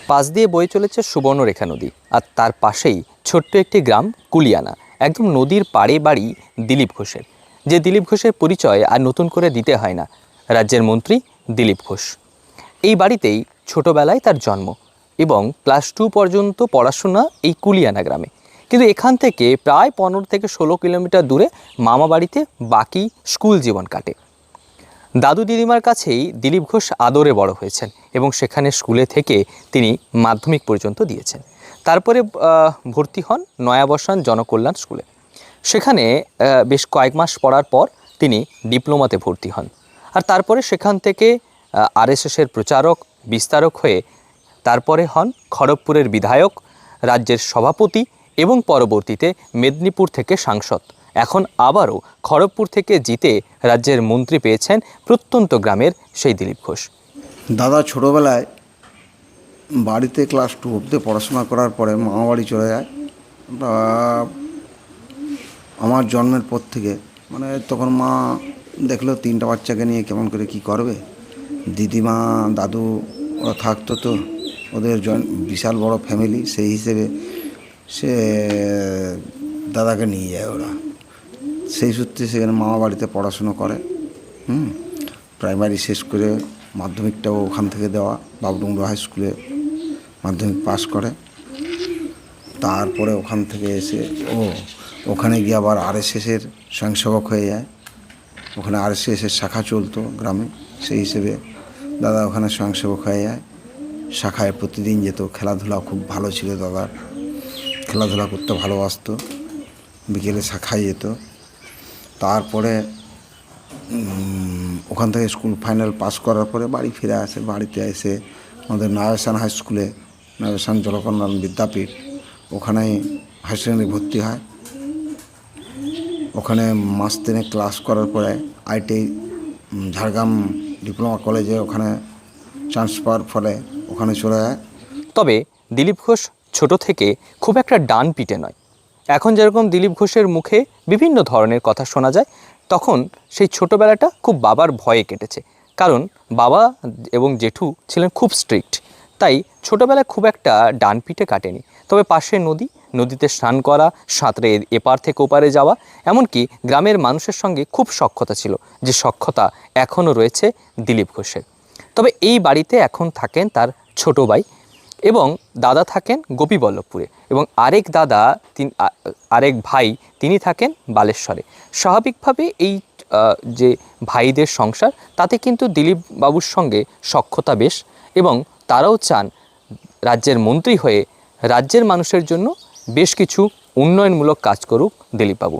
পাশ দিয়ে বয়ে চলেছে সুবর্ণরেখা নদী, আর তার পাশেই ছোট্ট একটি গ্রাম কুলিয়ানা। একদম নদীর পাড়ে বাড়ি দিলীপ ঘোষের, যে দিলীপ ঘোষের পরিচয় আর নতুন করে দিতে হয় না, রাজ্যের মন্ত্রী দিলীপ ঘোষ। এই বাড়িতেই ছোটবেলায় তার জন্ম এবং ক্লাস 2 পর্যন্ত পড়াশোনা এই কুলিয়ানা গ্রামে। কিন্তু এখান থেকে প্রায় 15 থেকে 16 কিলোমিটার দূরে মামা বাড়িতে বাকি স্কুল জীবন কাটে। দাদু দিদিমার কাছেই দিলীপ ঘোষ আদরে বড় হয়েছেন এবং সেখানে স্কুলে থেকে তিনি মাধ্যমিক পর্যন্ত দিয়েছেন। তারপরে ভর্তি হন নয়াবসান জনকল্যাণ স্কুলে। সেখানে বেশ কয়েক মাস পড়ার পর তিনি ডিপ্লোমাতে ভর্তি হন, আর তারপরে সেখান থেকে আরএসএসের প্রচারক বিস্তারক হয়ে তারপরে হন খড়গপুরের বিধায়ক, রাজ্যের সভাপতি এবং পরবর্তীতে মেদিনীপুর থেকে সাংসদ। এখন আবারও খড়গপুর থেকে জিতে রাজ্যের মন্ত্রী পেয়েছেন প্রত্যন্ত গ্রামের সেই দিলীপ ঘোষ। দাদা ছোটোবেলায় বাড়িতে ক্লাস 2 অবধি পড়াশোনা করার পরে মামা বাড়ি চলে যায়। আমার জন্মের পর থেকে মানে তখন মা দেখলো 3টা বাচ্চাকে নিয়ে কেমন করে কি করবে। দিদিমা দাদু ওরা থাকতো, তো ওদের বিশাল বড় ফ্যামিলি, সেই হিসেবে সে দাদাকে নিয়ে যায় ওরা। সেই সূত্রে সেখানে মামা বাড়িতে পড়াশুনো করে। প্রাইমারি শেষ করে মাধ্যমিকটাও ওখান থেকে দেওয়া, বাবডুংরা হাই স্কুলে মাধ্যমিক পাস করে। তারপরে ওখান থেকে এসে ওখানে গিয়ে আবার আরএসএসের স্বয়ংসেবক হয়ে যায়। ওখানে আরএসএসের শাখা চলতো গ্রামে, সেই হিসেবে দাদা ওখানে স্বয়ংসেবক হয়ে যায়। শাখায় প্রতিদিন যেত, খেলাধুলা খুব ভালো ছিল দাদার, খেলাধুলা করতে ভালোবাসতো, বিকেলে শাখায় যেত। তারপরে ওখান থেকে স্কুল ফাইনাল পাস করার পরে বাড়ি ফিরে আসে। বাড়িতে এসে আমাদের নয়াবসান হাই স্কুলে, নয়াবসান জলকল্যাণ বিদ্যাপীঠ, ওখানে হাই সেকেন্ডারি ভর্তি হয়। ওখানে মাস 3 ক্লাস করার পরে আইটিআই ঝাড়গ্রাম ডিপ্লোমা কলেজে ওখানে চান্স পাওয়ার ফলে ওখানে চলে যায়। তবে দিলীপ ঘোষ ছোট থেকে খুব একটা ডান পিটে নয়। এখন যেরকম দিলীপ ঘোষের মুখে বিভিন্ন ধরনের কথা শোনা যায়, তখন সেই ছোটোবেলাটা খুব বাবার ভয়ে কেটেছে। কারণ বাবা এবং জেঠু ছিলেন খুব স্ট্রিক্ট, তাই ছোটোবেলায় খুব একটা ডান পিটে কাটেনি। তবে পাশে নদীতে স্নান করা, সাঁতরে এপার থেকে ওপারে যাওয়া, এমনকি গ্রামের মানুষের সঙ্গে খুব সখ্যতা ছিল, যে সখ্যতা এখনও রয়েছে দিলীপ ঘোষের। তবে এই বাড়িতে এখন থাকেন তার ছোটো ভাই এবং দাদা থাকেন গোপীবল্লভপুরে, এবং আরেক ভাই তিনি থাকেন বালেশ্বরে। স্বাভাবিকভাবে এই যে ভাইদের সংসার, তাতে কিন্তু দিলীপ বাবুর সঙ্গে সখ্যতা বেশ, এবং তারাও চান রাজ্যের মন্ত্রী হয়ে রাজ্যের মানুষের জন্য বেশ কিছু উন্নয়নমূলক কাজ করুক দিলীপবাবু।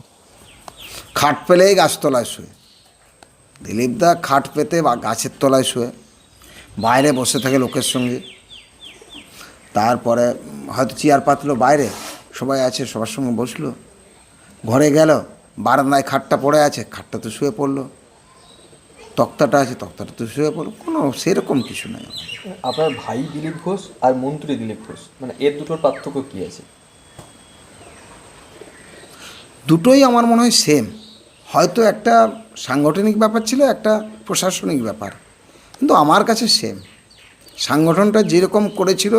খাট পেলেই গাছতলায় শুয়ে, দিলীপদা খাট পেতে বা গাছের তলায় শুয়ে বাইরে বসে থাকে লোকের সঙ্গে। তারপরে হয়তো চেয়ার পাতলো, বাইরে সবাই আছে, সবার সঙ্গে বসলো। ঘরে গেল, বারান্দায় খাটটা পড়ে আছে, খাটটা তো শুয়ে পড়লো। তক্তাটা আছে, তক্তাটা তো শুয়ে পড়লো। কোনো সেরকম কিছু নয়। আপনার ভাই দিলীপ ঘোষ আর মন্ত্রী দিলীপ ঘোষ, মানে এর দুটোর পার্থক্য কী আছে? দুটোই আমার মনে হয় সেম। হয়তো একটা সাংগঠনিক ব্যাপার ছিল, একটা প্রশাসনিক ব্যাপার, কিন্তু আমার কাছে সেম। সাংগঠনটা যেরকম করেছিল,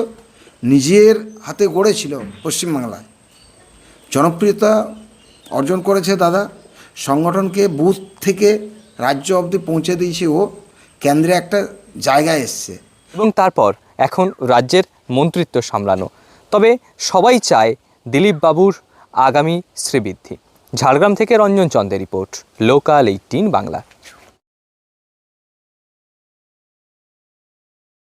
নিজের হাতে গড়েছিল, পশ্চিমবাংলায় জনপ্রিয়তা অর্জন করেছে দাদা। সংগঠনকে বুথ থেকে রাজ্য অবধি পৌঁছে দিয়েছে ও, কেন্দ্রে একটা জায়গায় এসছে, এবং তারপর এখন রাজ্যের মন্ত্রিত্ব সামলানো। তবে সবাই চায় দিলীপ বাবুর আগামী শ্রীবৃদ্ধি। ঝাড়গ্রাম থেকে রঞ্জন চন্দ্রের রিপোর্ট, লোকাল 18 বাংলা।